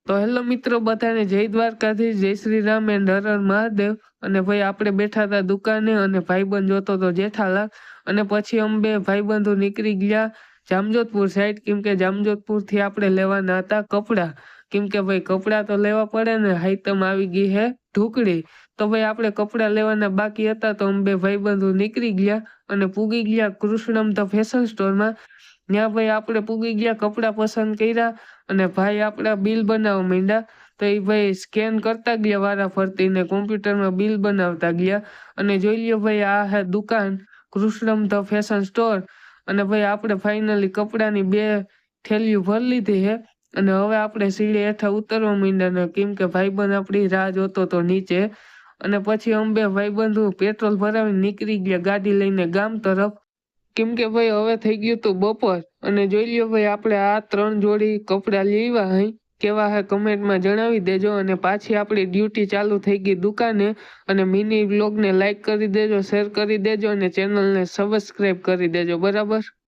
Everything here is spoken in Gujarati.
તો હેલો મિત્રો બધાને જય દ્વારકાધીશ, જય શ્રી રામ એન્ડ હર હર મહાદેવ। અને ભાઈ આપણે બેઠા હતા દુકાને અને ભાઈબંધ જોતો તો જેઠાલાલ। અને પછી અમે બે ભાઈબંધો નીકળી ગયા જામજોધપુર સાઈડ, કેમ કે જામજોધપુર થી આપણે લેવાના હતા કપડા। કેમ કે ભાઈ કપડા તો લેવા પડે ને, હાઈતમ આવી ગઈ હે ઢુકડી। તો ભાઈ આપણે કપડા લેવાના બાકી હતા તો અમે બે ભાઈબંધો નીકળી ગયા અને પૂગી ગયા કૃષ્ણમ ધ ફેશન સ્ટોરમાં। ત્યાં ભાઈ આપણે પૂગી ગયા, કપડા પસંદ કર્યા અને ભાઈ આપણા બિલ બનાવવા માંડ્યા। તો એ ભાઈ સ્કેન કરતા ગયા વારા ફરતી ને કોમ્પ્યુટરમાં બિલ બનાવતા ગયા। અને જોઈ લ્યો ભાઈ આ હે દુકાન કૃષ્ણમ ધ ફેશન સ્ટોર। અને ભાઈ આપણે ફાઇનલી કપડાની 2 થેલીઓ ભરી લીધી હે અને હવે આપણે સીડી હેઠા ઉતરવા માંડ્યા ને, કેમ કે ભાઈબંધ આપણી રાહ જોતો તો નીચે। અને પછી અમે બે ભાઈબંધો પેટ્રોલ ભરાવીને નીકળી ગયા ગાડી લઈને ગામ તરફ, કેમ કે ભાઈ હવે થઈ ગયું તું બપોર। અને જોઈ લ્યો ભાઈ આપણે આ 3 જોડી કપડા લેવા હઈ, કેવા હે કમેન્ટમાં જણાવી દેજો। અને પાછી આપણી ડ્યુટી ચાલુ થઈ ગઈ દુકાને। અને મિની વ્લોગને લાઈક કરી દેજો, શેર કરી દેજો અને ચેનલને સબસ્ક્રાઈબ કરી દેજો, બરાબર।